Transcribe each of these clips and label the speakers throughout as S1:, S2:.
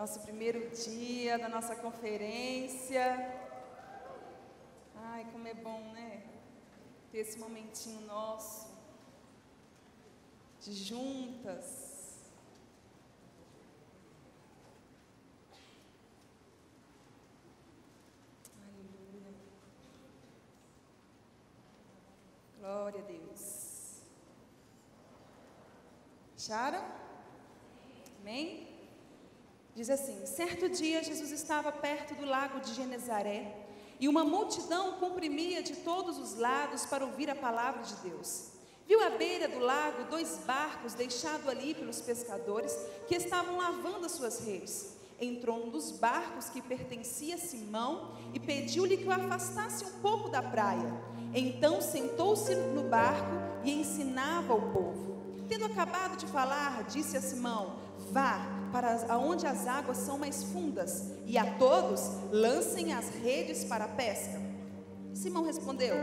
S1: Nosso primeiro dia da nossa conferência. Ai, como é bom, né? Ter esse momentinho nosso de juntas. Aleluia. Glória a Deus. Acharam? Amém? Diz assim: certo dia Jesus estava perto do lago de Genezaré e uma multidão comprimia de todos os lados para ouvir a palavra de Deus. Viu à beira do lago 2 barcos deixados ali pelos pescadores que estavam lavando as suas redes. Entrou um dos barcos que pertencia a Simão e pediu-lhe que o afastasse um pouco da praia. Então sentou-se no barco e ensinava ao povo. Tendo acabado de falar, disse a Simão: vá para onde as águas são mais fundas, e a todos lancem as redes para a pesca. Simão respondeu: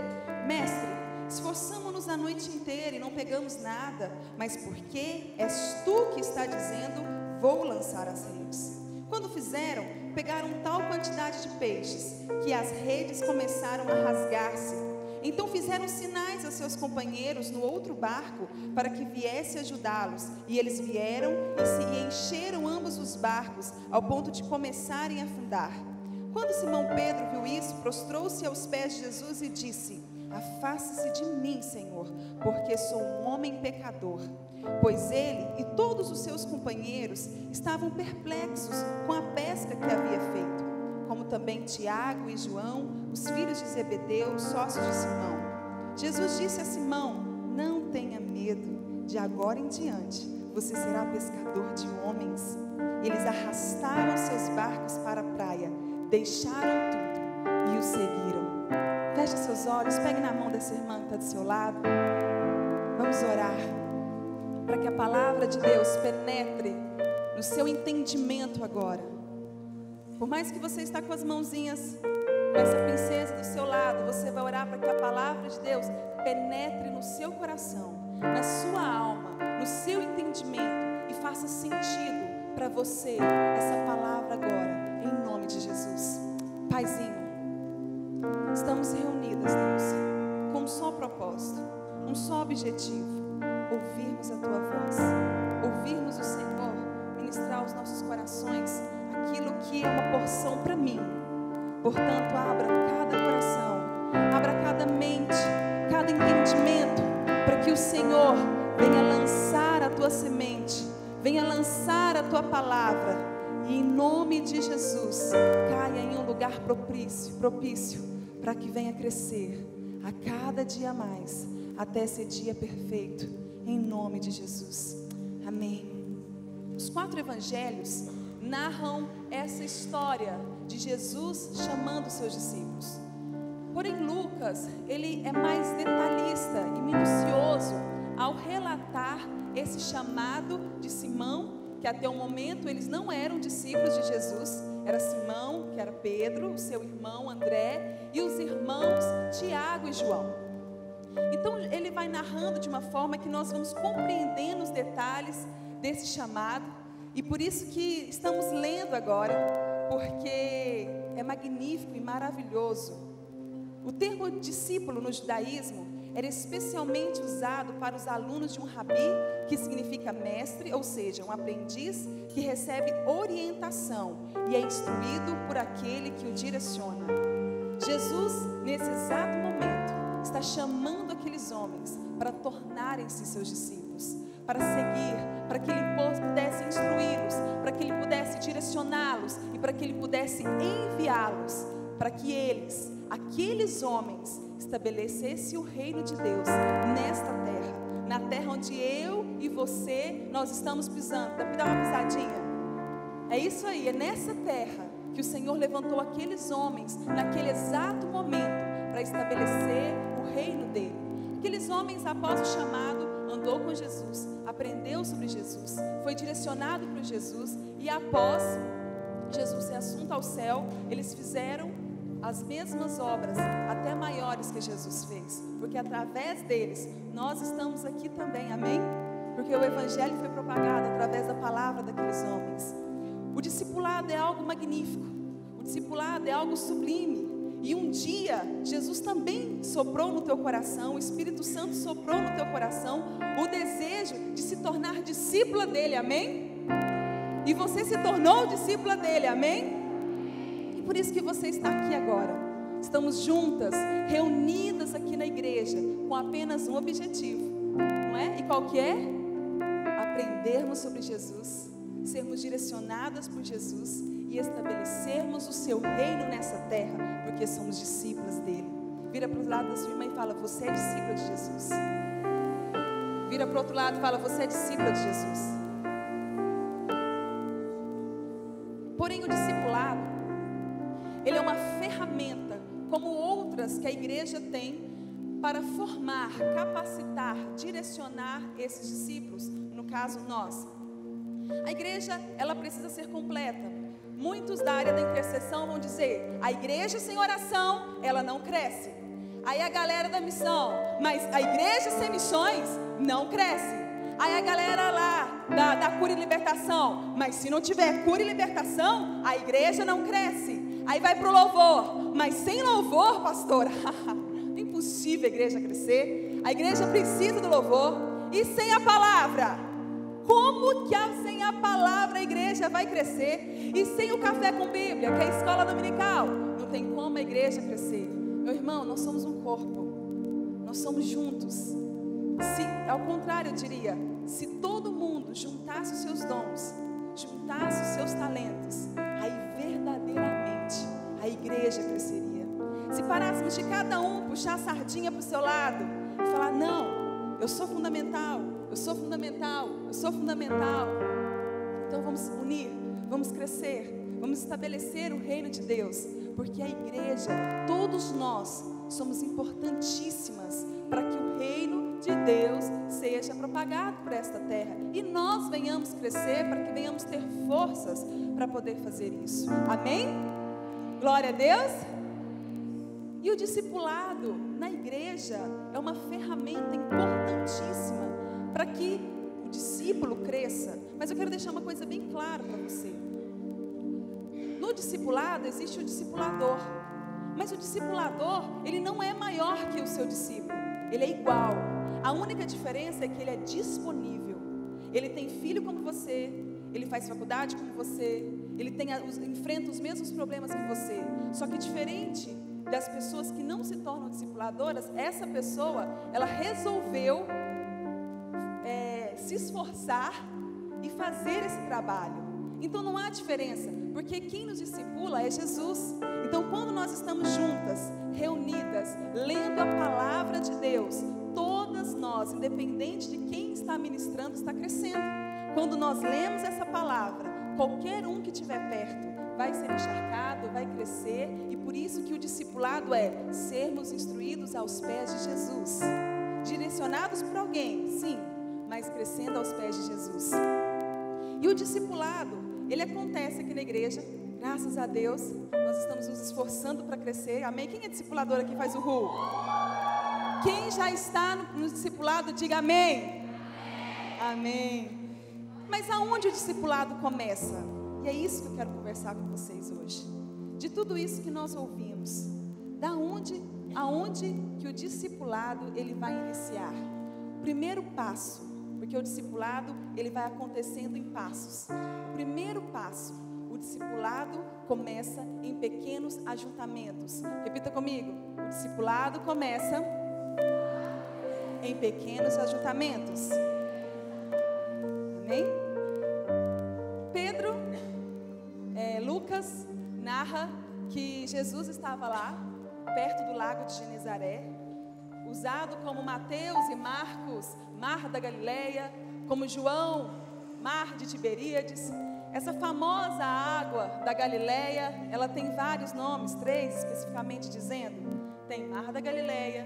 S1: mestre, esforçamo-nos a noite inteira e não pegamos nada, mas por que és tu que está dizendo, vou lançar as redes? Quando fizeram, pegaram tal quantidade de peixes, que as redes começaram a rasgar-se. Então fizeram sinais a seus companheiros no outro barco para que viesse ajudá-los. E eles vieram e encheram ambos os barcos, ao ponto de começarem a afundar. Quando Simão Pedro viu isso, prostrou-se aos pés de Jesus e disse: afaste-se de mim, Senhor, porque sou um homem pecador. Pois ele e todos os seus companheiros estavam perplexos com a pesca que havia feito, como também Tiago e João, os filhos de Zebedeu, sócios de Simão. Jesus disse a Simão: não tenha medo, de agora em diante você será pescador de homens. Eles arrastaram seus barcos para a praia, deixaram tudo e o seguiram. Feche seus olhos, pegue na mão dessa irmã que está do seu lado. Vamos orar para que a palavra de Deus penetre no seu entendimento agora. Por mais que você está com as mãozinhas, com essa princesa do seu lado, você vai orar para que a palavra de Deus penetre no seu coração, na sua alma, no seu entendimento e faça sentido para você essa palavra agora, em nome de Jesus. Paizinho, estamos reunidas, Deus, com um só propósito, um só objetivo: ouvirmos a Tua voz, ouvirmos o Senhor ministrar aos nossos corações aquilo que é uma porção para mim. Portanto, abra cada coração, abra cada mente, cada entendimento, para que o Senhor venha lançar a Tua semente, venha lançar a Tua palavra, e em nome de Jesus, caia em um lugar propício, para que venha crescer a cada dia mais, até esse dia perfeito, em nome de Jesus. Amém. Os 4 evangelhos narram essa história de Jesus chamando seus discípulos. Porém, Lucas, ele é mais detalhista e minucioso ao relatar esse chamado de Simão, que até o momento eles não eram discípulos de Jesus. Era Simão, que era Pedro, o seu irmão André, e os irmãos Tiago e João. Então ele vai narrando de uma forma que nós vamos compreendendo os detalhes desse chamado. E por isso que estamos lendo agora, porque é magnífico e maravilhoso. O termo discípulo no judaísmo era especialmente usado para os alunos de um rabi, que significa mestre, ou seja, um aprendiz que recebe orientação e é instruído por aquele que o direciona. Jesus, nesse exato momento, está chamando aqueles homens para tornarem-se seus discípulos, para seguir, para que Ele pudesse instruí-los, para que Ele pudesse direcioná-los e para que Ele pudesse enviá-los, para que eles, aqueles homens, estabelecessem o reino de Deus nesta terra, na terra onde eu e você, nós estamos pisando. Me dá uma pisadinha. É isso aí, é nessa terra que o Senhor levantou aqueles homens, naquele exato momento, para estabelecer o reino dele. Aqueles homens, após o chamado, andou com Jesus, aprendeu sobre Jesus, foi direcionado por Jesus, e após Jesus ser assunto ao céu, eles fizeram as mesmas obras, até maiores que Jesus fez, porque através deles, nós estamos aqui também, amém? Porque o Evangelho foi propagado através da palavra daqueles homens. O discipulado é algo magnífico, o discipulado é algo sublime. E um dia, Jesus também soprou no teu coração, o Espírito Santo soprou no teu coração o desejo de se tornar discípula dele, amém? E você se tornou discípula dele, amém? E por isso que você está aqui agora. Estamos juntas, reunidas aqui na igreja, com apenas um objetivo, não é? E qual que é? Aprendermos sobre Jesus, sermos direcionadas por Jesus e estabelecermos o seu reino nessa terra, porque somos discípulas dele. Vira para o lado da sua irmã e fala: você é discípula de Jesus. Vira para o outro lado e fala: você é discípula de Jesus. Porém, o discipulado, ele é uma ferramenta, como outras que a igreja tem, para formar, capacitar, direcionar esses discípulos, no caso nós. A igreja, ela precisa ser completa. Muitos da área da intercessão vão dizer: a igreja sem oração, ela não cresce. Aí a galera da missão: mas a igreja sem missões não cresce. Aí a galera lá da cura e libertação: mas se não tiver cura e libertação, a igreja não cresce. Aí vai para o louvor: mas sem louvor, pastora, é impossível a igreja crescer. A igreja precisa do louvor. E sem a palavra, como que sem a palavra a igreja vai crescer? E sem o café com Bíblia, que é a escola dominical, não tem como a igreja crescer. Meu irmão, nós somos um corpo, nós somos juntos. Se, ao contrário, eu diria, se todo mundo juntasse os seus dons, juntasse os seus talentos, aí verdadeiramente a igreja cresceria. Se parássemos de cada um puxar a sardinha para o seu lado e falar: não, eu sou fundamental, eu sou fundamental, eu sou fundamental. Então vamos se unir, vamos crescer, vamos estabelecer o reino de Deus, porque a igreja, todos nós, somos importantíssimas para que o reino de Deus seja propagado por esta terra. E nós venhamos crescer para que venhamos ter forças para poder fazer isso. Amém? Glória a Deus. E o discipulado na igreja é uma ferramenta importantíssima para que o discípulo cresça. Mas eu quero deixar uma coisa bem clara para você. No discipulado existe o discipulador, mas o discipulador, ele não é maior que o seu discípulo, ele é igual. A única diferença é que ele é disponível. Ele tem filho como você, ele faz faculdade como você, ele enfrenta os mesmos problemas que você. Só que diferente das pessoas que não se tornam discipuladoras, essa pessoa, ela resolveu se esforçar e fazer esse trabalho. Então não há diferença, porque quem nos discipula é Jesus. Então quando nós estamos juntas, reunidas, lendo a palavra de Deus, todas nós, independente de quem está ministrando, está crescendo. Quando nós lemos essa palavra, qualquer um que estiver perto vai ser encharcado, vai crescer. E por isso que o discipulado é sermos instruídos aos pés de Jesus, direcionados por alguém, sim, mas crescendo aos pés de Jesus. E o discipulado, ele acontece aqui na igreja, graças a Deus, nós estamos nos esforçando para crescer, amém? Quem é discipulador aqui faz o ru? Quem já está no discipulado, diga amém. Amém. Mas aonde o discipulado começa? E é isso que eu quero conversar com vocês hoje. De tudo isso que nós ouvimos, aonde que o discipulado ele vai iniciar? O primeiro passo, porque o discipulado ele vai acontecendo em passos. O primeiro passo, o discipulado começa em pequenos ajuntamentos. Repita comigo: o discipulado começa em pequenos ajuntamentos. Amém? Lucas narra que Jesus estava lá, perto do lago de Genezaré, usado como Mateus e Marcos, Mar da Galileia, como João, Mar de Tiberíades. Essa famosa água da Galileia, ela tem vários nomes, 3 especificamente dizendo. Tem Mar da Galileia,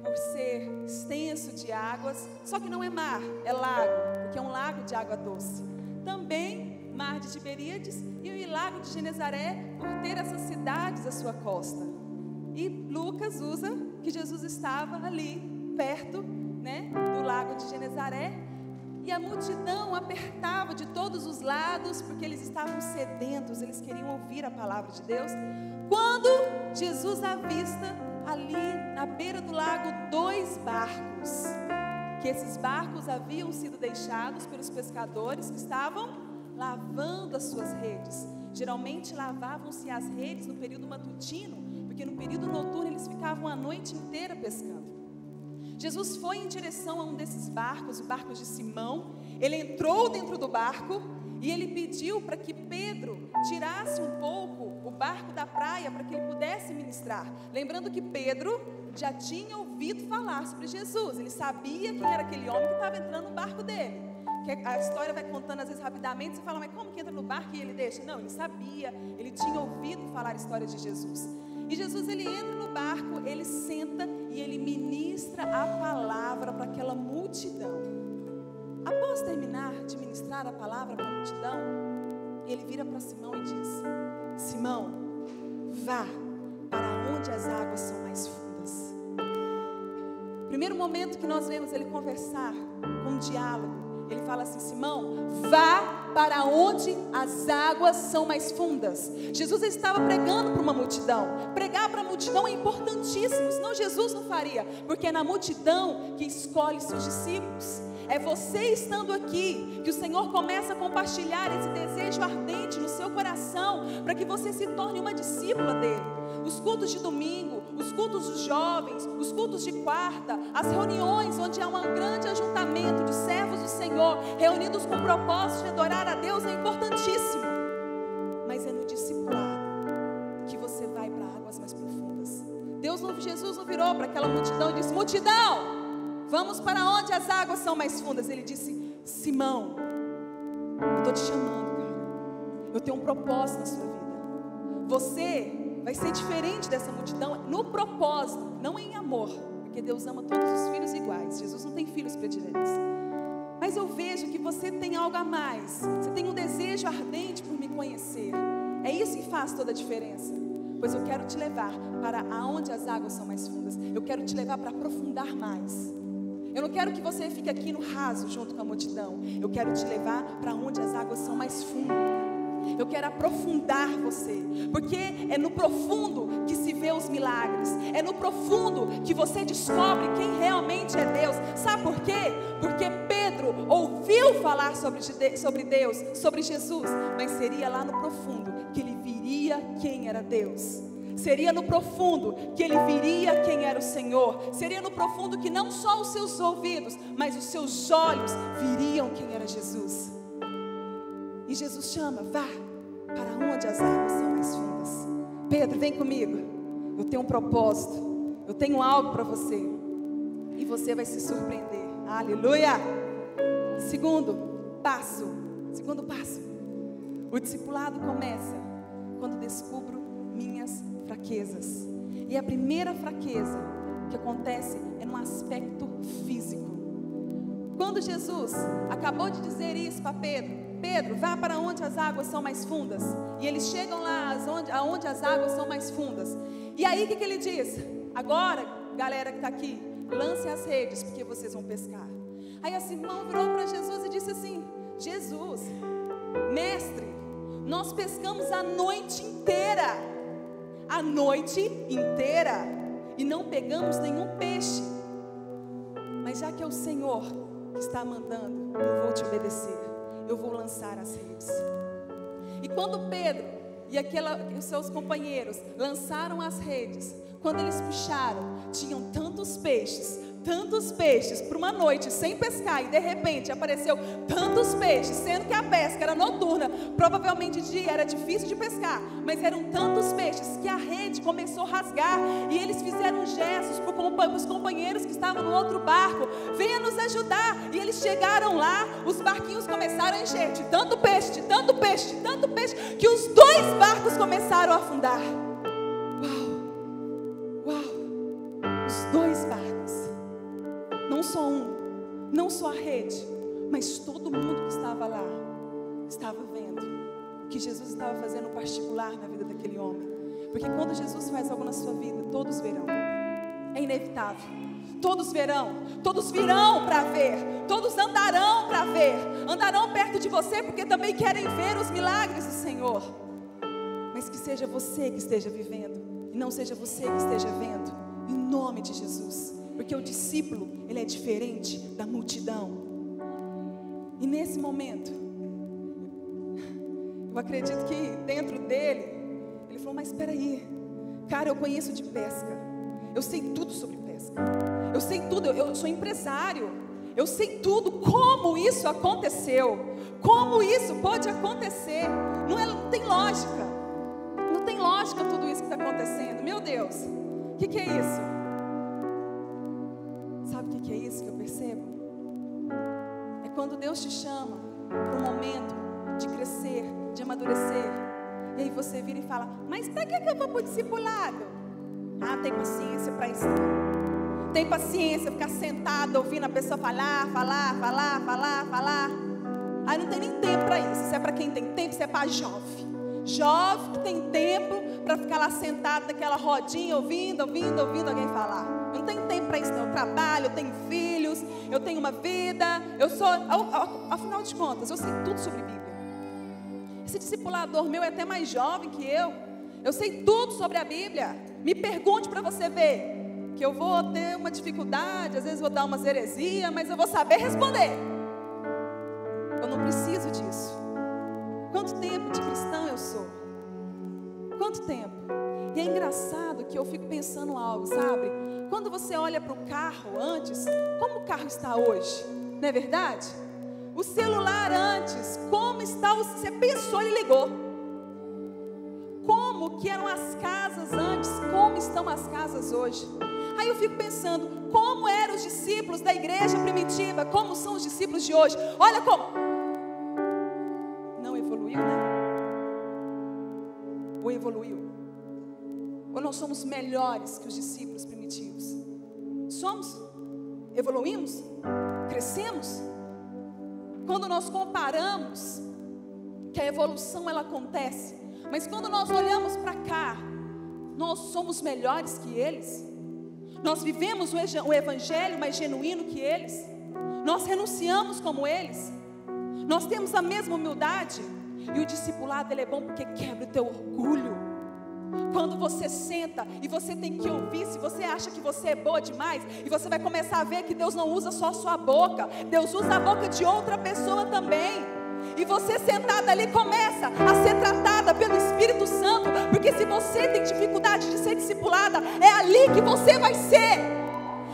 S1: por ser extenso de águas, só que não é mar, é lago, porque é um lago de água doce. Também Mar de Tiberíades e o Lago de Genezaré, por ter essas cidades à sua costa. E Lucas usa que Jesus estava ali, perto, né, do Lago de Genezaré. E a multidão apertava de todos os lados, porque eles estavam sedentos, eles queriam ouvir a palavra de Deus. Quando Jesus avista ali na beira do lago 2 barcos, que esses barcos haviam sido deixados pelos pescadores que estavam lavando as suas redes. Geralmente lavavam-se as redes no período matutino, porque no período noturno eles ficavam a noite inteira pescando. Jesus foi em direção a um desses barcos, o barco de Simão. Ele entrou dentro do barco e ele pediu para que Pedro tirasse um pouco o barco da praia para que ele pudesse ministrar. Lembrando que Pedro já tinha ouvido falar sobre Jesus. Ele sabia quem era aquele homem que estava entrando no barco dele. Que a história vai contando às vezes rapidamente, você fala, mas como que entra no barco e ele deixa? Não, ele sabia, ele tinha ouvido falar a história de Jesus. E Jesus, ele entra no barco, ele senta e ele ministra a palavra para aquela multidão. Após terminar de ministrar a palavra para a multidão, ele vira para Simão e diz: Simão, vá para onde as águas são mais fundas. Primeiro momento que nós vemos ele conversar com um diálogo, ele fala assim: Simão, vá para onde as águas são mais fundas. Jesus estava pregando para uma multidão. Pregar para a multidão é importantíssimo, senão Jesus não faria, porque é na multidão que escolhe seus discípulos. É você estando aqui que o Senhor começa a compartilhar esse desejo ardente no seu coração, para que você se torne uma discípula dele. Os cultos de domingo, os cultos dos jovens, os cultos de quarta, as reuniões onde há um grande ajuntamento de servos do Senhor, reunidos com o propósito de adorar a Deus, é importantíssimo. Mas é no discipulado que você vai para águas mais profundas. Jesus não virou para aquela multidão e disse: multidão, vamos para onde as águas são mais fundas. Ele disse: Simão, eu estou te chamando, cara. Eu tenho um propósito na sua vida. Você vai ser diferente dessa multidão no propósito, não em amor, porque Deus ama todos os filhos iguais. Jesus não tem filhos prediletos. Mas eu vejo que você tem algo a mais. Você tem um desejo ardente por me conhecer. É isso que faz toda a diferença. Pois eu quero te levar para aonde as águas são mais fundas. Eu quero te levar para aprofundar mais. Eu não quero que você fique aqui no raso junto com a multidão. Eu quero te levar para onde as águas são mais fundas. Eu quero aprofundar você, porque é no profundo que se vê os milagres. É no profundo que você descobre quem realmente é Deus. Sabe por quê? Porque Pedro ouviu falar sobre Deus, sobre Jesus, mas seria lá no profundo que ele viria quem era Deus. Seria no profundo que ele viria quem era o Senhor. Seria no profundo que não só os seus ouvidos, mas os seus olhos viriam quem era Jesus. E Jesus chama: vá para onde as águas são mais fundas. Pedro, vem comigo. Eu tenho um propósito. Eu tenho algo para você. E você vai se surpreender. Aleluia! Segundo passo. O discipulado começa quando descubro minhas fraquezas. E a primeira fraqueza que acontece é no aspecto físico. Quando Jesus acabou de dizer isso para Pedro: Pedro, vá para onde as águas são mais fundas. E eles chegam lá aonde as águas são mais fundas. E aí o que ele diz? Agora, galera que está aqui, lancem as redes, porque vocês vão pescar. Aí a Simão virou para Jesus e disse assim: Jesus, mestre, nós pescamos a noite inteira. A noite inteira. E não pegamos nenhum peixe. Mas já que é o Senhor que está mandando, eu vou te obedecer. Eu vou lançar as redes. E quando Pedro e os seus companheiros lançaram as redes, quando eles puxaram, tinham tantos peixes por uma noite sem pescar, e de repente apareceu tantos peixes, sendo que a pesca era noturna, provavelmente de dia era difícil de pescar, mas eram tantos peixes que a rede começou a rasgar, e eles fizeram gestos para os companheiros que estavam no outro barco: venha nos ajudar. E eles chegaram lá, os barquinhos começaram a encher de tanto peixe, que os 2 barcos começaram a afundar. Os 2 barcos. Não só um, não só a rede, mas todo mundo que estava lá estava vendo o que Jesus estava fazendo particular na vida daquele homem. Porque quando Jesus faz algo na sua vida, todos verão. É inevitável. todos virão para ver, todos andarão para ver, andarão perto de você porque também querem ver os milagres do Senhor. Mas que seja você que esteja vivendo e não seja você que esteja vendo, em nome de Jesus, porque o discípulo, ele é diferente da multidão. E nesse momento, eu acredito que dentro dele, ele falou: mas espera aí, cara, eu conheço de pesca, eu sei tudo sobre pesca, eu sei tudo, eu sou empresário, eu sei tudo, como isso aconteceu, como isso pode acontecer, não tem lógica, não tem lógica tudo isso que está acontecendo. Meu Deus, o que é isso? Sabe o que é isso que eu percebo? É quando Deus te chama para um momento de crescer, de amadurecer, e aí você vira e fala: mas para que eu vou para o discipulado? Ah, tem paciência para isso não. Tem paciência ficar sentada ouvindo a pessoa falar. Aí não tem nem tempo para isso. Isso é para quem tem tempo, isso é para jovem que tem tempo para ficar lá sentado naquela rodinha ouvindo alguém falar. Eu não tenho tempo para isso não. Eu trabalho, eu tenho filhos, eu tenho uma vida, eu sou, afinal de contas, eu sei tudo sobre Bíblia. Esse discipulador meu é até mais jovem que eu sei tudo sobre a Bíblia. Me pergunte para você ver, que eu vou ter uma dificuldade, às vezes vou dar umas heresias, mas eu vou saber responder. Eu não preciso disso. Quanto tempo de cristão eu sou? Quanto tempo? E é engraçado que eu fico pensando algo, sabe? Quando você olha para o carro antes, como o carro está hoje? Não é verdade? O celular antes, como está? Você pensou e ligou. Como que eram as casas antes? Como estão as casas hoje? Aí eu fico pensando, como eram os discípulos da igreja primitiva? Como são os discípulos de hoje? Olha como... Não evoluiu, né? Ou evoluiu? Ou nós somos melhores que os discípulos primitivos? Somos? Evoluímos? Crescemos? Quando nós comparamos, que a evolução ela acontece, mas quando nós olhamos para cá, nós somos melhores que eles? Nós vivemos o evangelho mais genuíno que eles? Nós renunciamos como eles? Nós temos a mesma humildade? E o discipulado ele é bom porque quebra o teu orgulho. Quando você senta e você tem que ouvir, se você acha que você é boa demais, e você vai começar a ver que Deus não usa só a sua boca, Deus usa a boca de outra pessoa também. E você sentada ali começa a ser tratada pelo Espírito Santo, porque se você tem dificuldade de ser discipulada, é ali que você vai ser.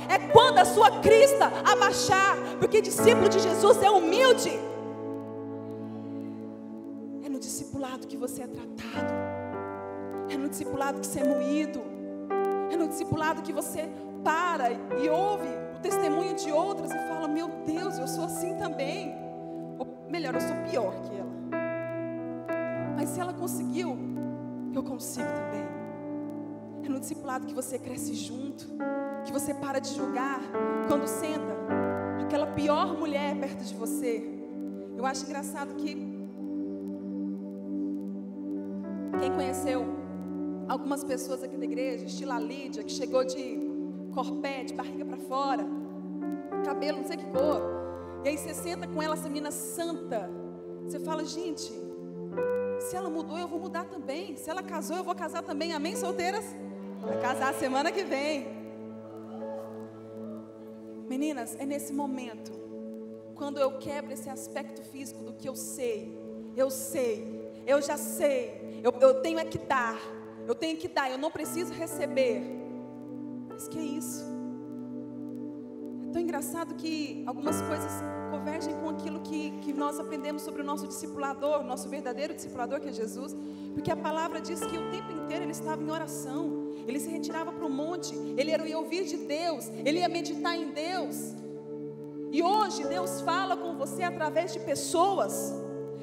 S1: É quando a sua crista abaixar, porque discípulo de Jesus é humilde. É no discipulado que você é tratado. É no discipulado que você é moído. É no discipulado que você para e ouve o testemunho de outras e fala: meu Deus, eu sou assim também. Ou melhor, eu sou pior que ela. Mas se ela conseguiu, eu consigo também. É no discipulado que você cresce junto, que você para de julgar quando senta aquela pior mulher perto de você. Eu acho engraçado que quem conheceu algumas pessoas aqui da igreja, estilo a Lídia, que chegou de corpete, barriga para fora, cabelo não sei que cor, e aí você senta com ela, essa menina santa, você fala: gente, se ela mudou eu vou mudar também, se ela casou eu vou casar também, amém solteiras? Vai casar semana que vem. Meninas, é nesse momento, quando eu quebro esse aspecto físico do que eu já sei, eu tenho é que dar, eu não preciso receber. Mas que é isso? É tão engraçado que algumas coisas convergem com aquilo que nós aprendemos sobre o nosso discipulador, nosso verdadeiro discipulador, que é Jesus. Porque a palavra diz que o tempo inteiro ele estava em oração, ele se retirava para o monte, ele ia ouvir de Deus, ele ia meditar em Deus. E hoje Deus fala com você através de pessoas.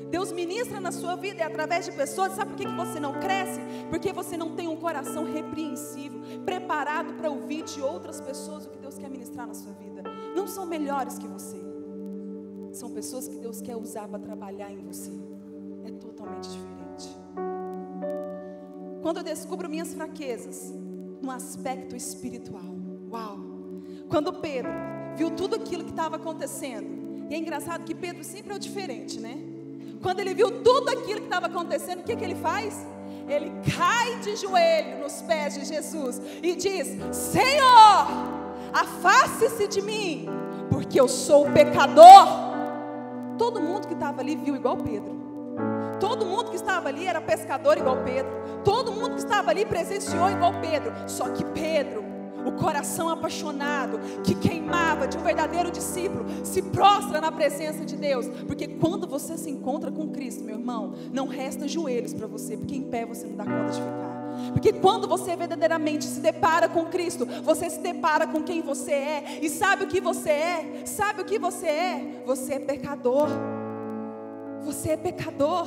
S1: Deus ministra na sua vida através de pessoas. Sabe por que você não cresce? Porque você não tem um coração repreensível, preparado para ouvir de outras pessoas o que Deus quer ministrar na sua vida. Não são melhores que você, são pessoas que Deus quer usar para trabalhar em você. É totalmente diferente. Quando eu descubro minhas fraquezas no aspecto espiritual, uau! Quando Pedro viu tudo aquilo que estava acontecendo, e é engraçado que Pedro sempre é o diferente, né? Quando ele viu tudo aquilo que estava acontecendo, o que ele faz? Ele cai de joelho nos pés de Jesus e diz: Senhor, afaste-se de mim, porque eu sou pecador. Todo mundo que estava ali viu igual Pedro. Todo mundo que estava ali era pescador igual Pedro. Todo mundo que estava ali presenciou igual Pedro. Só que Pedro, o coração apaixonado, que queimava de um verdadeiro discípulo, se prostra na presença de Deus. Porque quando você se encontra com Cristo, meu irmão, não resta joelhos para você, porque em pé você não dá conta de ficar. Porque quando você verdadeiramente se depara com Cristo, você se depara com quem você é. E sabe o que você é? Sabe o que você é? Você é pecador. Você é pecador.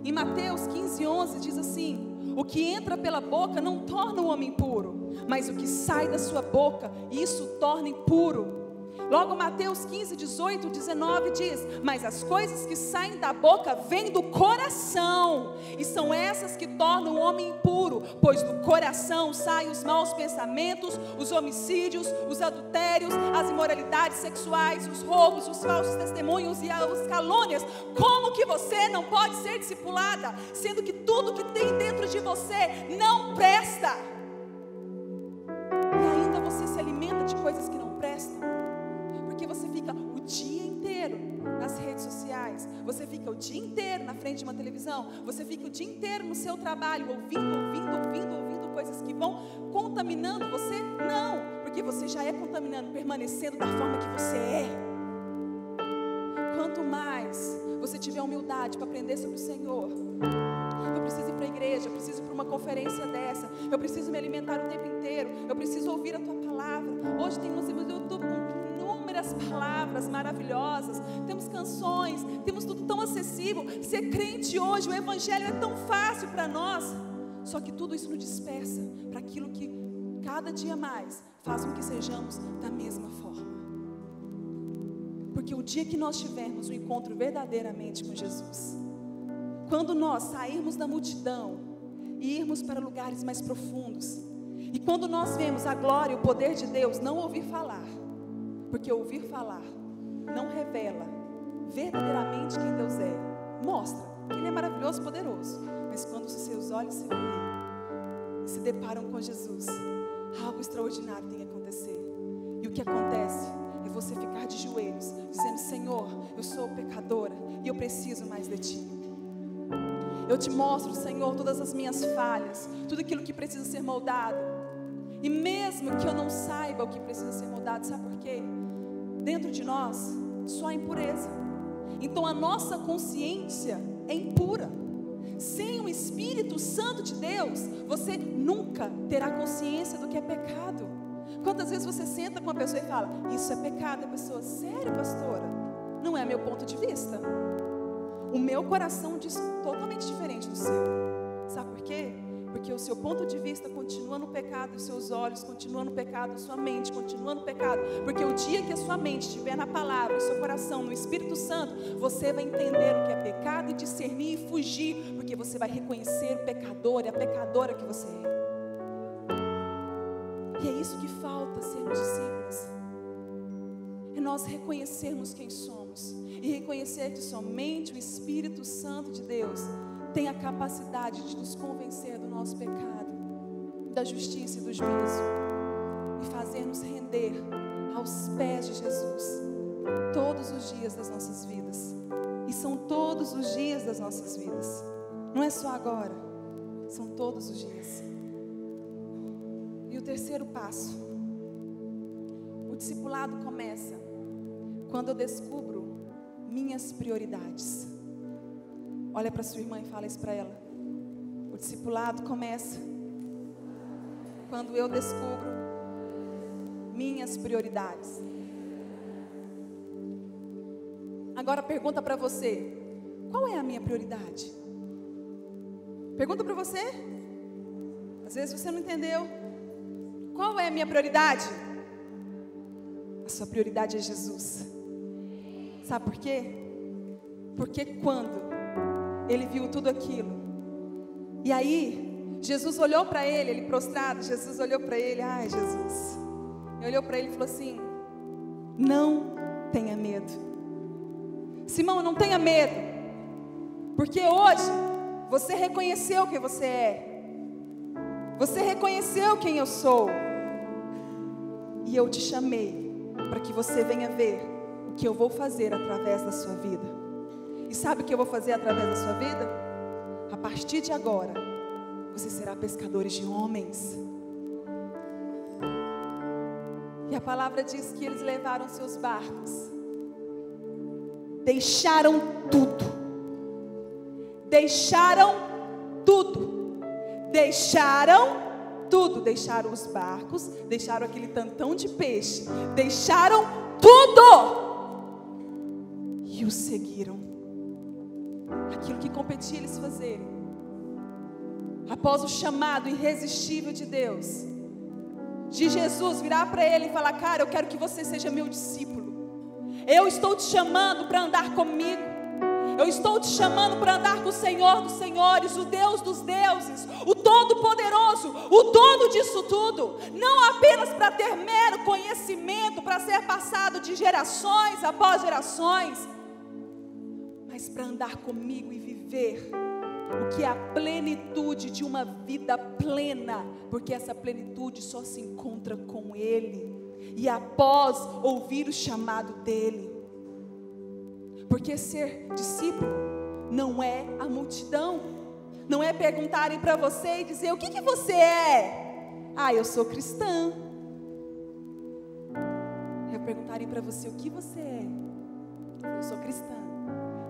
S1: Em Mateus 15:11 diz assim: o que entra pela boca não torna o homem puro, mas o que sai da sua boca, isso torna impuro. Logo Mateus 15:18, 19 diz: mas as coisas que saem da boca vêm do coração, e são essas que tornam o homem impuro, pois do coração saem os maus pensamentos, os homicídios, os adultérios, as imoralidades sexuais, os roubos, os falsos testemunhos e as calúnias. Como que você não pode ser discipulada, sendo que tudo que tem dentro de você não presta? E ainda você se alimenta de coisas que não prestam. Porque você fica o dia inteiro nas redes sociais, você fica o dia inteiro na frente de uma televisão, você fica o dia inteiro no seu trabalho, ouvindo coisas que vão contaminando você. Não, porque você já é contaminando, permanecendo da forma que você é. Quanto mais você tiver humildade para aprender sobre o Senhor, eu preciso ir para a igreja, eu preciso ir para uma conferência dessa, eu preciso me alimentar o tempo inteiro, eu preciso ouvir a tua palavra. Hoje tem música do YouTube com inúmeras palavras maravilhosas, temos canções, temos tudo tão acessível. Ser crente hoje, o evangelho é tão fácil para nós, só que tudo isso nos dispersa para aquilo que cada dia mais faz com que sejamos da mesma forma. Porque o dia que nós tivermos um encontro verdadeiramente com Jesus, quando nós sairmos da multidão e irmos para lugares mais profundos, e quando nós vemos a glória e o poder de Deus, não ouvir falar, porque ouvir falar não revela verdadeiramente quem Deus é. Mostra que Ele é maravilhoso e poderoso, mas quando os seus olhos se veem e se deparam com Jesus, algo extraordinário tem que acontecer. E o que acontece é você ficar de joelhos, dizendo: Senhor, eu sou pecadora e eu preciso mais de Ti. Eu te mostro, Senhor, todas as minhas falhas, tudo aquilo que precisa ser moldado. E mesmo que eu não saiba o que precisa ser moldado, sabe por quê? Dentro de nós só há impureza. Então a nossa consciência é impura. Sem o Espírito Santo de Deus, você nunca terá consciência do que é pecado. Quantas vezes você senta com uma pessoa e fala: isso é pecado? E a pessoa: sério, pastora? Não é meu ponto de vista. O meu coração diz totalmente diferente do seu. Sabe por quê? Porque o seu ponto de vista continua no pecado, os seus olhos continuam no pecado, a sua mente continua no pecado. Porque o dia que a sua mente estiver na palavra, o seu coração no Espírito Santo, você vai entender o que é pecado e discernir e fugir, porque você vai reconhecer o pecador e a pecadora que você é. E é isso que falta sermos discípulos. É nós reconhecermos quem somos e reconhecer que somente o Espírito Santo de Deus tem a capacidade de nos convencer do nosso pecado, da justiça e do juízo, e fazer-nos render aos pés de Jesus todos os dias das nossas vidas. E são todos os dias das nossas vidas, não é só agora, são todos os dias. E o terceiro passo, o discipulado começa quando eu descubro minhas prioridades. Olha para sua irmã e fala isso para ela. O discipulado começa quando eu descubro minhas prioridades. Agora pergunta para você: qual é a minha prioridade? Pergunta para você. Às vezes você não entendeu. Qual é a minha prioridade? A sua prioridade é Jesus. Sabe por quê? Porque quando ele viu tudo aquilo, e aí Jesus olhou para ele prostrado, Jesus olhou para ele: ai Jesus, Ele olhou para ele e falou assim: não tenha medo. Simão, não tenha medo, porque hoje você reconheceu quem você é. Você reconheceu quem eu sou. E eu te chamei para que você venha ver o que eu vou fazer através da sua vida. E sabe o que eu vou fazer através da sua vida? A partir de agora, você será pescadores de homens. E a palavra diz que eles levaram seus barcos, deixaram tudo, deixaram os barcos, deixaram aquele tantão de peixe, deixaram tudo e o seguiram. Aquilo que competia eles fazerem, após o chamado irresistível de Deus, de Jesus virar para ele e falar: cara, eu quero que você seja meu discípulo. Eu estou te chamando para andar comigo. Eu estou te chamando para andar com o Senhor dos senhores, o Deus dos deuses, o Todo-Poderoso, o dono disso tudo. Não apenas para ter mero conhecimento, para ser passado de gerações após gerações, mas para andar comigo e viver o que é a plenitude de uma vida plena, porque essa plenitude só se encontra com Ele, e após ouvir o chamado dEle. Porque ser discípulo não é a multidão, não é perguntarem para você e dizer: o que você é? Ah, eu sou cristã. É perguntarem para você: o que você é? Eu sou cristã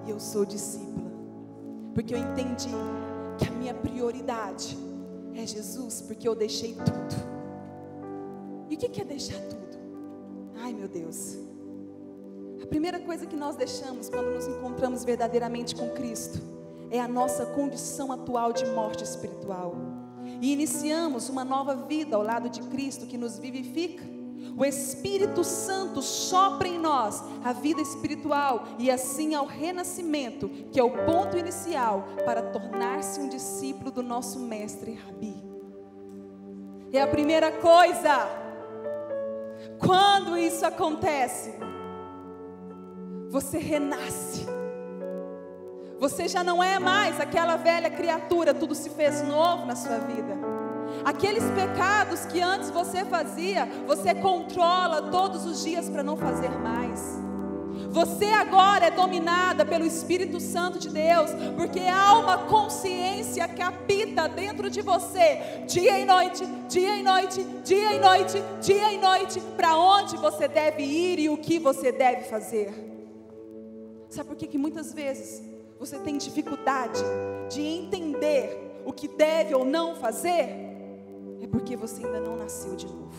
S1: e eu sou discípula, porque eu entendi que a minha prioridade é Jesus, porque eu deixei tudo. E o que é deixar tudo? Ai, meu Deus. A primeira coisa que nós deixamos quando nos encontramos verdadeiramente com Cristo é a nossa condição atual de morte espiritual, e iniciamos uma nova vida ao lado de Cristo que nos vivifica. O Espírito Santo sopra em nós a vida espiritual, e assim ao renascimento, que é o ponto inicial para tornar-se um discípulo do nosso mestre Rabi. É a primeira coisa. Quando isso acontece, você renasce. Você já não é mais aquela velha criatura, tudo se fez novo na sua vida. Aqueles pecados que antes você fazia, você controla todos os dias para não fazer mais. Você agora é dominada pelo Espírito Santo de Deus, porque há uma consciência que habita dentro de você, dia e noite, dia e noite, dia e noite, dia e noite, para onde você deve ir e o que você deve fazer. Sabe por que muitas vezes você tem dificuldade de entender o que deve ou não fazer? É porque você ainda não nasceu de novo.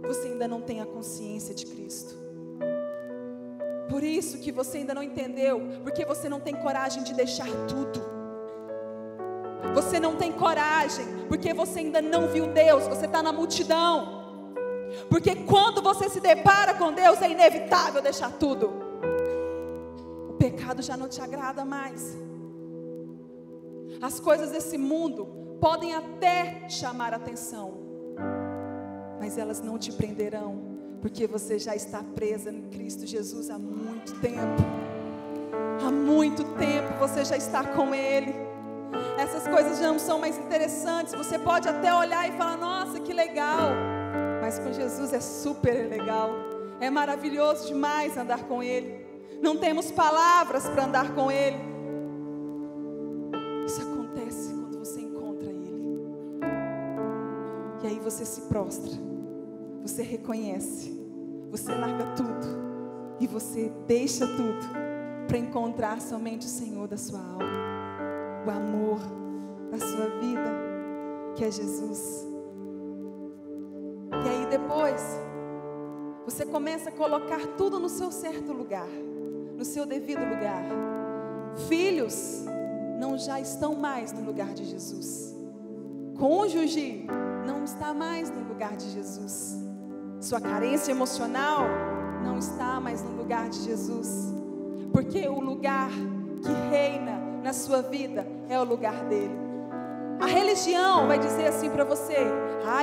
S1: Você ainda não tem a consciência de Cristo. Por isso que você ainda não entendeu, porque você não tem coragem de deixar tudo. Você não tem coragem, porque você ainda não viu Deus, você está na multidão. Porque quando você se depara com Deus, é inevitável deixar tudo. O pecado já não te agrada mais. As coisas desse mundo podem até chamar a atenção, mas elas não te prenderão, porque você já está presa em Cristo Jesus há muito tempo. Há muito tempo você já está com Ele. Essas coisas já não são mais interessantes. Você pode até olhar e falar: nossa, que legal. Mas com Jesus é super legal. É maravilhoso demais andar com Ele. Não temos palavras para andar com Ele. Isso acontece quando você encontra Ele. E aí você se prostra, você reconhece, você larga tudo e você deixa tudo para encontrar somente o Senhor da sua alma, o amor da sua vida, que é Jesus. E aí depois você começa a colocar tudo no seu certo lugar, no seu devido lugar. Filhos não já estão mais no lugar de Jesus. Cônjuge não está mais no lugar de Jesus. Sua carência emocional não está mais no lugar de Jesus. Porque o lugar que reina na sua vida é o lugar dele. A religião vai dizer assim para você: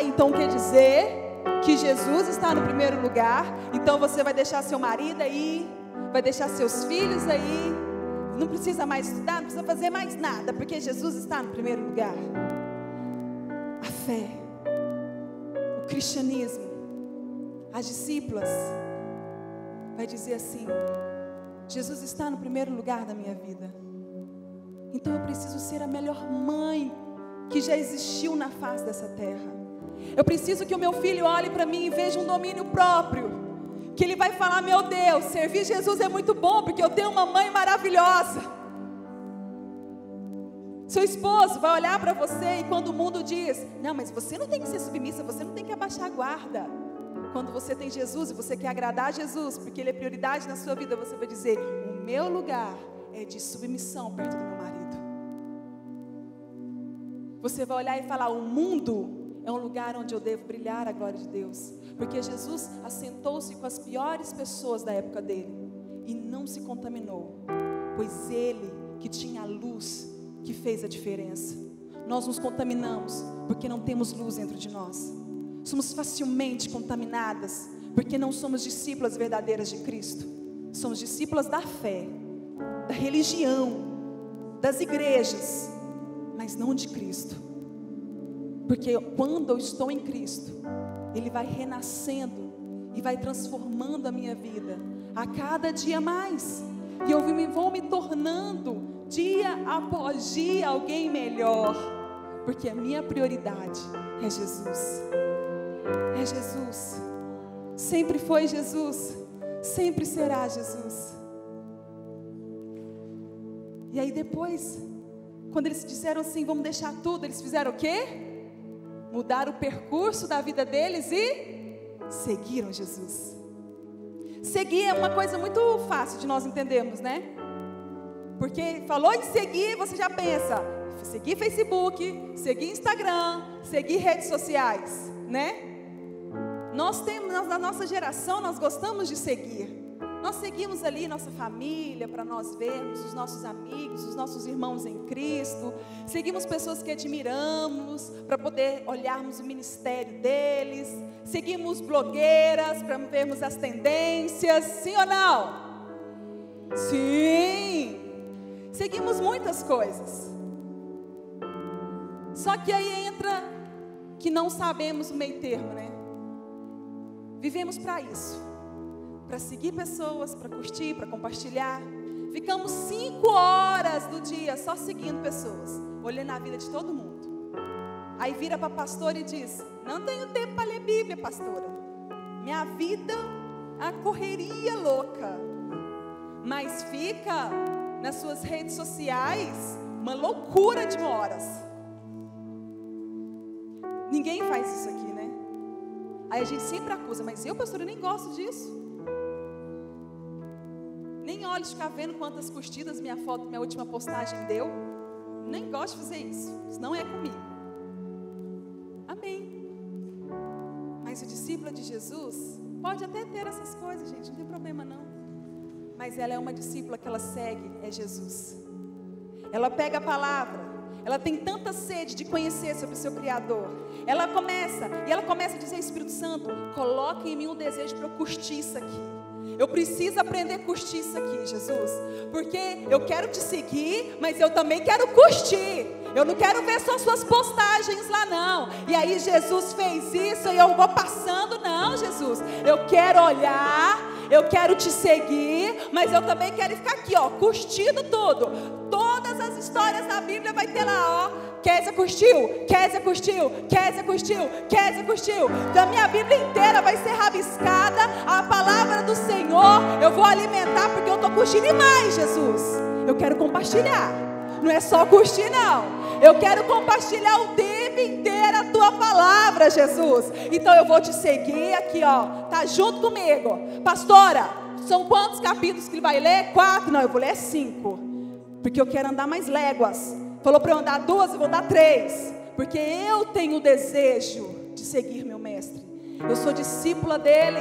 S1: então quer dizer que Jesus está no primeiro lugar, então você vai deixar seu marido aí, vai deixar seus filhos aí, não precisa mais estudar, não precisa fazer mais nada, porque Jesus está no primeiro lugar. A fé, o cristianismo, as discípulas, vai dizer assim: Jesus está no primeiro lugar da minha vida, então eu preciso ser a melhor mãe que já existiu na face dessa terra. Eu preciso que o meu filho olhe para mim e veja um domínio próprio, que ele vai falar: meu Deus, servir Jesus é muito bom, porque eu tenho uma mãe maravilhosa. Seu esposo vai olhar para você e quando o mundo diz: não, mas você não tem que ser submissa, você não tem que abaixar a guarda. Quando você tem Jesus e você quer agradar a Jesus, porque Ele é prioridade na sua vida, você vai dizer: o meu lugar é de submissão perto do meu marido. Você vai olhar e falar: o mundo é um lugar onde eu devo brilhar a glória de Deus, porque Jesus assentou-se com as piores pessoas da época dele e não se contaminou, pois Ele, que tinha a luz, que fez a diferença. Nós nos contaminamos porque não temos luz dentro de nós. Somos facilmente contaminadas porque não somos discípulas verdadeiras de Cristo. Somos discípulas da fé, da religião, das igrejas, mas não de Cristo. Porque quando eu estou em Cristo, Ele vai renascendo e vai transformando a minha vida a cada dia mais. E eu vou me tornando dia após dia alguém melhor, porque a minha prioridade é Jesus. É Jesus. Sempre foi Jesus, sempre será Jesus. E aí depois, quando eles disseram assim: vamos deixar tudo, eles fizeram o quê? Mudaram o percurso da vida deles e seguiram Jesus. Seguir é uma coisa muito fácil de nós entendermos, né? Porque falou em seguir, você já pensa: seguir Facebook, seguir Instagram, seguir redes sociais, né? Nós temos, na nossa geração, nós gostamos de seguir. Nós seguimos ali nossa família, para nós vermos os nossos amigos, os nossos irmãos em Cristo. Seguimos pessoas que admiramos, para poder olharmos o ministério deles. Seguimos blogueiras, para vermos as tendências, sim ou não? Sim! Seguimos muitas coisas. Só que aí entra que não sabemos o meio termo, né? Vivemos para isso, para seguir pessoas, para curtir, para compartilhar. Ficamos 5 horas do dia só seguindo pessoas, olhando a vida de todo mundo. Aí vira para a pastora e diz: não tenho tempo para ler Bíblia, pastora. Minha vida é uma correria louca. Mas fica nas suas redes sociais uma loucura de horas. Ninguém faz isso aqui, né? Aí a gente sempre acusa: mas eu, pastora, nem gosto disso. Nem olho de ficar vendo quantas curtidas minha foto, minha última postagem deu. Nem gosto de fazer isso. Isso não é comigo. Amém. Mas o discípulo de Jesus pode até ter essas coisas, gente, não tem problema não. Mas ela é uma discípula que ela segue, é Jesus. Ela pega a palavra, ela tem tanta sede de conhecer sobre o seu Criador. Ela começa a dizer: Espírito Santo, coloque em mim um desejo para eu curtir isso aqui. Eu preciso aprender a curtir isso aqui, Jesus, porque eu quero te seguir, mas eu também quero curtir. Eu não quero ver só suas postagens lá não. E aí Jesus fez isso e eu vou passando. Não, Jesus, eu quero olhar, eu quero te seguir, mas eu também quero ficar aqui, ó, curtindo tudo. Todas as histórias da Bíblia vai ter lá, ó: Kézia curtiu, Kézia curtiu, Kézia curtiu, Kézia curtiu. Da minha Bíblia inteira vai ser rabiscada a palavra do Senhor. Eu vou alimentar porque eu estou curtindo demais, Jesus. Eu quero compartilhar. Não é só curtir não. Eu quero compartilhar o tempo inteiro a tua palavra, Jesus. Então eu vou te seguir aqui, ó. Tá junto comigo. Pastora, são quantos capítulos que ele vai ler? 4? Não, eu vou ler 5. Porque eu quero andar mais léguas. Falou para eu andar 2, eu vou dar 3. Porque eu tenho o desejo de seguir meu mestre. Eu sou discípula dele.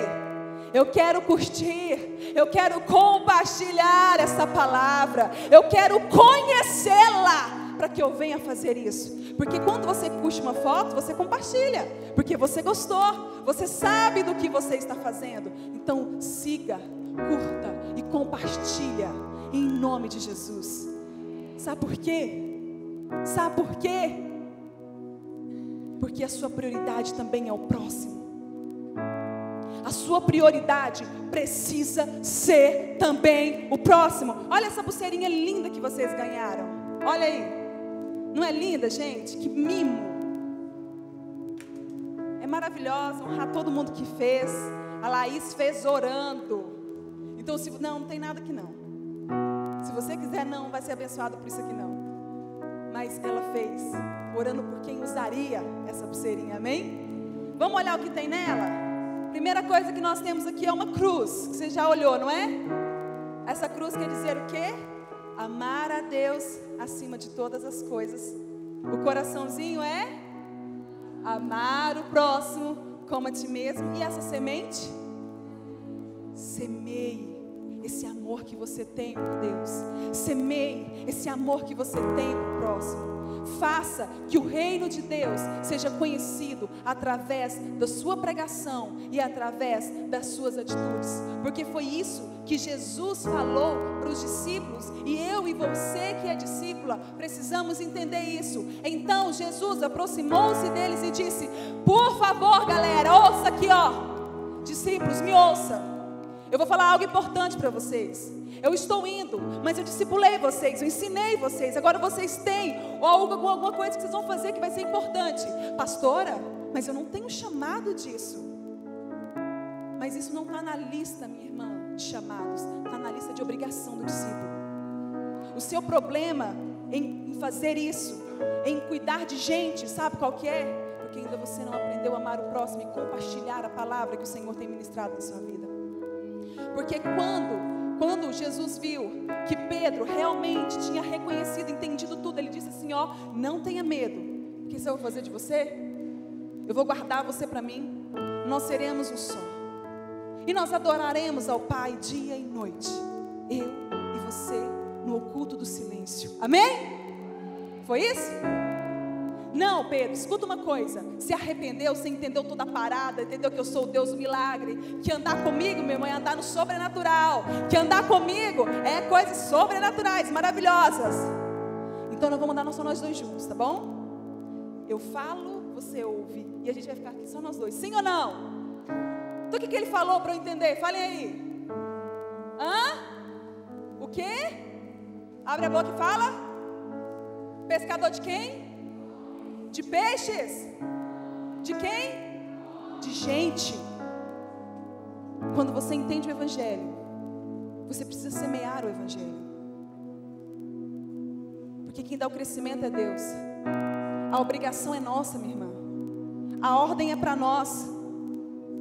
S1: Eu quero curtir. Eu quero compartilhar essa palavra. Eu quero conhecê-la, para que eu venha fazer isso. Porque quando você curte uma foto, você compartilha, porque você gostou, você sabe do que você está fazendo. Então siga, curta e compartilha em nome de Jesus. Sabe por quê? Sabe por quê? Porque a sua prioridade também é o próximo. A sua prioridade precisa ser também o próximo. Olha essa pulseirinha linda que vocês ganharam. Olha aí. Não é linda, gente? Que mimo. É maravilhosa. Honrar todo mundo que fez. A Laís fez orando. Então, não tem nada aqui não. Se você quiser, não vai ser abençoado por isso aqui não. Mas ela fez orando por quem usaria essa pulseirinha. Amém? Vamos olhar o que tem nela? Primeira coisa que nós temos aqui é uma cruz, que você já olhou, não é? Essa cruz quer dizer o quê? Amar a Deus acima de todas as coisas. O coraçãozinho é amar o próximo como a ti mesmo. E essa semente? Semeie esse amor que você tem por Deus. Semeie esse amor que você tem por próximo. Faça que o reino de Deus seja conhecido através da sua pregação e através das suas atitudes. Porque foi isso que Jesus falou para os discípulos. E eu e você que é discípula, precisamos entender isso. Então Jesus aproximou-se deles e disse: por favor, galera, ouça aqui, ó. Discípulos, me ouça. Eu vou falar algo importante para vocês. Eu estou indo, mas eu discipulei vocês, eu ensinei vocês. Agora vocês têm alguma coisa que vocês vão fazer que vai ser importante. Pastora, mas eu não tenho chamado disso. Mas isso não está na lista, minha irmã, de chamados. Está na lista de obrigação do discípulo. O seu problema em fazer isso, em cuidar de gente, sabe qual que é? Porque ainda você não aprendeu a amar o próximo e compartilhar a palavra que o Senhor tem ministrado na sua vida. Porque quando Jesus viu que Pedro realmente tinha reconhecido, entendido tudo, ele disse assim, ó, não tenha medo, porque isso eu vou fazer de você, eu vou guardar você para mim, nós seremos um só, e nós adoraremos ao Pai dia e noite, eu e você, no oculto do silêncio, amém? Foi isso? Não, Pedro, escuta uma coisa, se arrependeu, você entendeu toda a parada, entendeu que eu sou o Deus do milagre, que andar comigo, meu irmão, é andar no sobrenatural, que andar comigo é coisas sobrenaturais, maravilhosas. Então nós vamos andar só nós dois juntos, tá bom? Eu falo, você ouve, e a gente vai ficar aqui só nós dois, sim ou não? Então o que ele falou para eu entender? Falem aí. O quê? Abre a boca e fala. Pescador de quem? De peixes? De quem? De gente. Quando você entende o Evangelho, você precisa semear o Evangelho. Porque quem dá o crescimento é Deus. A obrigação é nossa, minha irmã. A ordem é para nós.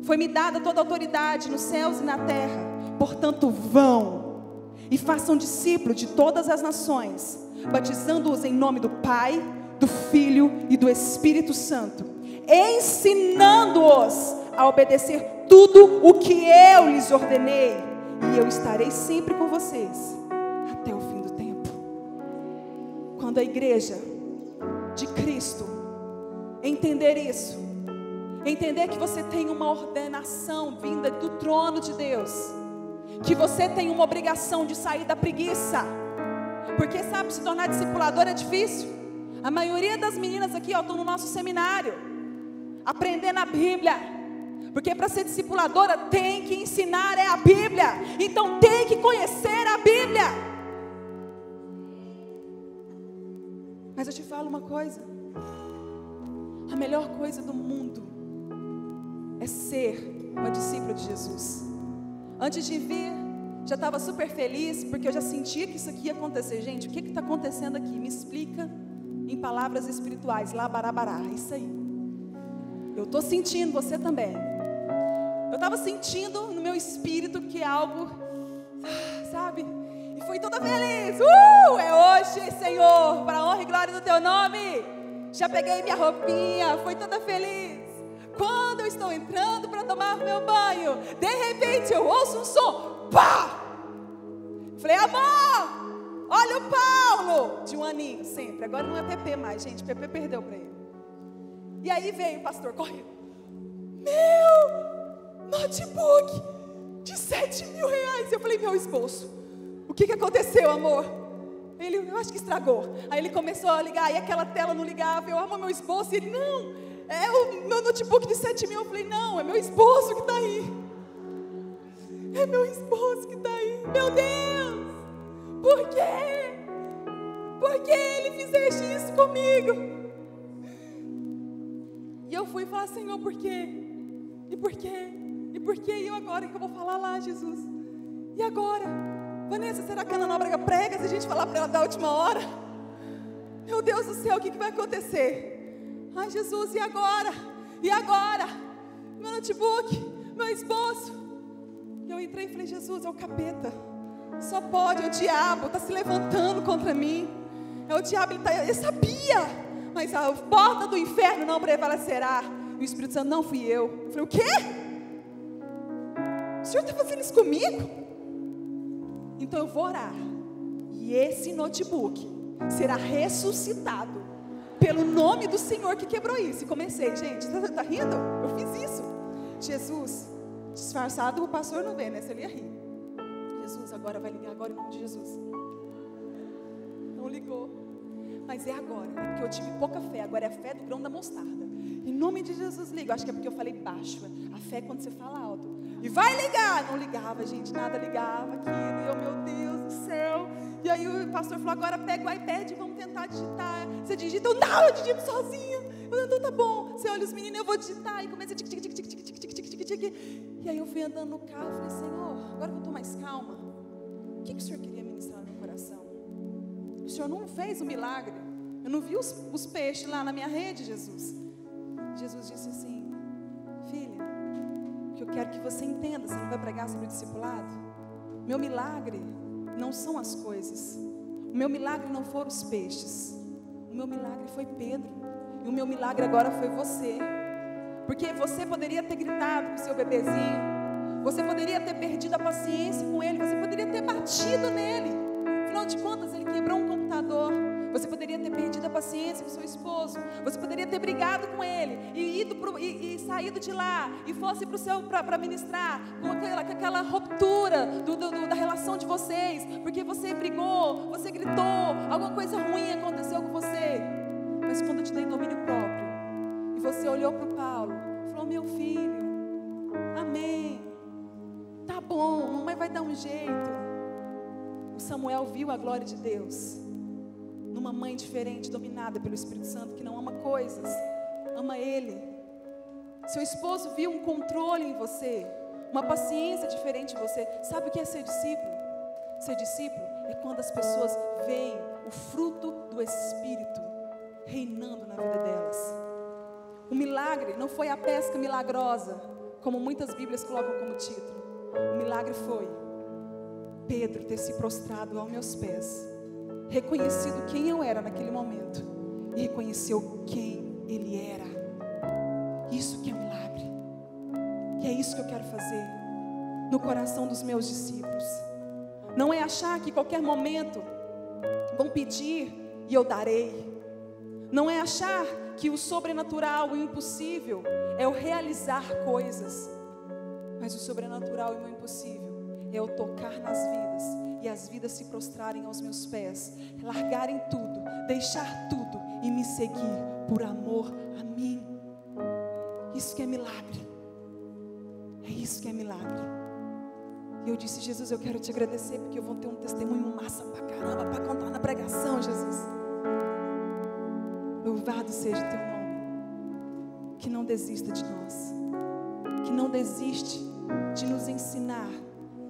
S1: Foi-me dada toda a autoridade nos céus e na terra. Portanto, vão e façam discípulos de todas as nações, batizando-os em nome do Pai, do Filho e do Espírito Santo, ensinando-os a obedecer tudo o que eu lhes ordenei, e eu estarei sempre com vocês até o fim do tempo. Quando a igreja de Cristo entender isso, entender que você tem uma ordenação vinda do trono de Deus, que você tem uma obrigação de sair da preguiça, porque sabe, se tornar discipulador é difícil. A maioria das meninas aqui estão no nosso seminário, aprendendo a Bíblia, porque para ser discipuladora tem que ensinar a Bíblia, então tem que conhecer a Bíblia. Mas eu te falo uma coisa, a melhor coisa do mundo é ser uma discípula de Jesus. Antes de vir, já estava super feliz, porque eu já sentia que isso aqui ia acontecer. Gente, o que está acontecendo aqui? Me explica em palavras espirituais. Lá, barabará, isso aí. Eu estou sentindo, você também. Eu estava sentindo no meu espírito que algo, sabe? E fui toda feliz. É hoje, Senhor, para a honra e glória do Teu nome. Já peguei minha roupinha, fui toda feliz. Quando eu estou entrando para tomar meu banho, de repente eu ouço um som. Pá! Falei, amor, olha o Paulo, de um aninho sempre, agora não é PP mais, gente, PP perdeu para ele. E aí veio o pastor correndo, meu notebook de 7 mil reais, eu falei, meu esposo, o que aconteceu, amor? Ele, eu acho que estragou. Aí ele começou a ligar, e aquela tela não ligava, eu amo meu esposo, e ele, não, é o meu notebook de 7 mil, eu falei, não, é meu esposo que está aí, é meu esposo que está aí, meu Deus, por quê? Por que ele fizeste isso comigo? E eu fui falar, Senhor, por quê? E por quê? E por quê? E eu agora, o que eu vou falar lá, Jesus? E agora? Vanessa, será que a Ana Nóbrega prega se a gente falar para ela da última hora? Meu Deus do céu, o que vai acontecer? Ai, Jesus, e agora? E agora? Meu notebook, meu esposo. E eu entrei e falei, Jesus, é o capeta. Só pode, é o diabo, está se levantando contra mim. É o diabo, ele sabia. Mas a porta do inferno não prevalecerá. E o Espírito Santo, não fui eu. Eu falei, o quê? O Senhor está fazendo isso comigo? Então eu vou orar. E esse notebook será ressuscitado pelo nome do Senhor que quebrou isso. E comecei, gente, tá rindo? Eu fiz isso. Jesus, disfarçado, o pastor não vê, né? Se ele ia rir. Jesus, agora vai ligar, agora em nome de Jesus. Não ligou. Mas é agora, é porque eu tive pouca fé, agora é a fé do grão da mostarda. Em nome de Jesus, liga. Acho que é porque eu falei baixo. A fé é quando você fala alto. E vai ligar. Não ligava, gente, nada ligava aquilo. E eu, meu Deus do céu. E aí o pastor falou, agora pega o iPad e vamos tentar digitar. Você digita? Eu, não, eu digito sozinha. Eu, então tá bom. Você olha os meninos, eu vou digitar. E começa tic, tic, tic, tic, tic, tic, tic, tic, tic, tic. E aí eu fui andando no carro e falei, Senhor, agora que eu estou mais calma, o que o Senhor queria ministrar no meu coração? O Senhor não fez o milagre. Eu não vi os peixes lá na minha rede, Jesus. Jesus disse assim, filha, o que eu quero que você entenda, você não vai pregar sobre o discipulado? Meu milagre não são as coisas. O meu milagre não foram os peixes. O meu milagre foi Pedro. E o meu milagre agora foi você. Porque você poderia ter gritado com o seu bebezinho. Você poderia ter perdido a paciência com ele. Você poderia ter batido nele. Afinal de contas, ele quebrou um computador. Você poderia ter perdido a paciência com seu esposo. Você poderia ter brigado com ele e saído de lá e fosse para ministrar com aquela ruptura da relação de vocês, porque você brigou, você gritou, alguma coisa ruim aconteceu com você. Mas quando eu te dei domínio próprio e você olhou para o Paulo, falou, meu filho, amém, tá bom, mamãe vai dar um jeito. O Samuel viu a glória de Deus numa mãe diferente, dominada pelo Espírito Santo, que não ama coisas, ama Ele. Seu esposo viu um controle em você, uma paciência diferente em você. Sabe o que é ser discípulo? Ser discípulo é quando as pessoas veem o fruto do Espírito reinando na vida delas. O milagre não foi a pesca milagrosa, como muitas Bíblias colocam como título. O milagre foi Pedro ter se prostrado aos meus pés, reconhecido quem eu era naquele momento e reconheceu quem Ele era. Isso que é milagre. E é isso que eu quero fazer no coração dos meus discípulos. Não é achar que em qualquer momento vão pedir e eu darei. Não é achar que o sobrenatural, o impossível é o realizar coisas. Mas o sobrenatural e o impossível é eu tocar nas vidas e as vidas se prostrarem aos meus pés, largarem tudo, deixar tudo e me seguir por amor a mim. Isso que é milagre. É isso que é milagre. E eu disse, Jesus, eu quero te agradecer porque eu vou ter um testemunho massa pra caramba para contar na pregação, Jesus. Louvado seja o teu nome. Que não desista de nós. Que não desiste de nos ensinar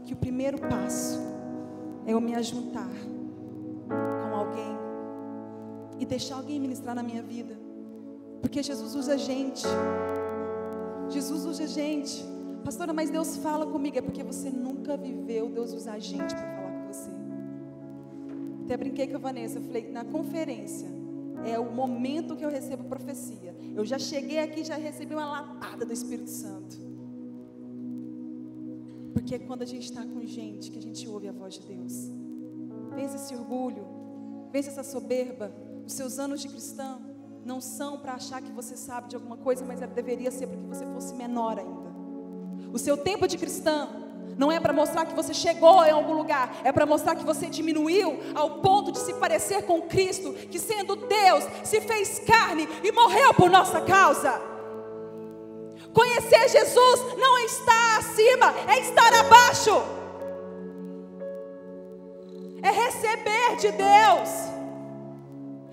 S1: que o primeiro passo é eu me ajuntar com alguém e deixar alguém ministrar na minha vida. Porque Jesus usa gente. Jesus usa gente. Pastora, mas Deus fala comigo. É porque você nunca viveu Deus usar gente para falar com você. Até brinquei com a Vanessa. Eu falei, na conferência é o momento que eu recebo profecia. Eu já cheguei aqui, já recebi uma lapada do Espírito Santo. Porque é quando a gente está com gente que a gente ouve a voz de Deus. Vence esse orgulho, vence essa soberba. Os seus anos de cristão não são para achar que você sabe de alguma coisa, mas deveria ser para que você fosse menor ainda. O seu tempo de cristão não é para mostrar que você chegou em algum lugar, é para mostrar que você diminuiu ao ponto de se parecer com Cristo, que sendo Deus, se fez carne e morreu por nossa causa. Conhecer Jesus não é estar acima, é estar abaixo. É receber de Deus,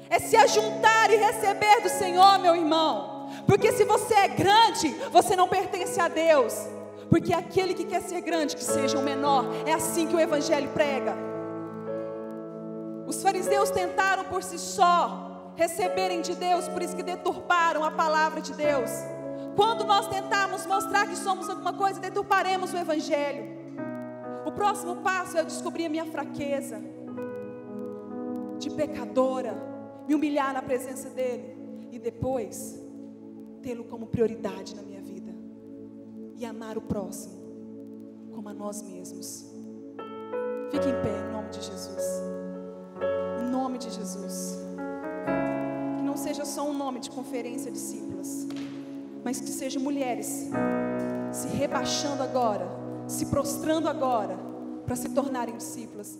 S1: é se ajuntar e receber do Senhor, meu irmão. Porque se você é grande, você não pertence a Deus. Porque aquele que quer ser grande, que seja o menor. É assim que o Evangelho prega. Os fariseus tentaram por si só receberem de Deus, por isso que deturparam a palavra de Deus. Quando nós tentarmos mostrar que somos alguma coisa, deturparemos o Evangelho. O próximo passo é eu descobrir a minha fraqueza de pecadora, me humilhar na presença dEle e depois tê-lo como prioridade na minha vida e amar o próximo como a nós mesmos. Fique em pé em nome de Jesus. Em nome de Jesus. Que não seja só um nome de conferência discípulas, mas que sejam mulheres se rebaixando agora, se prostrando agora, para se tornarem discípulas.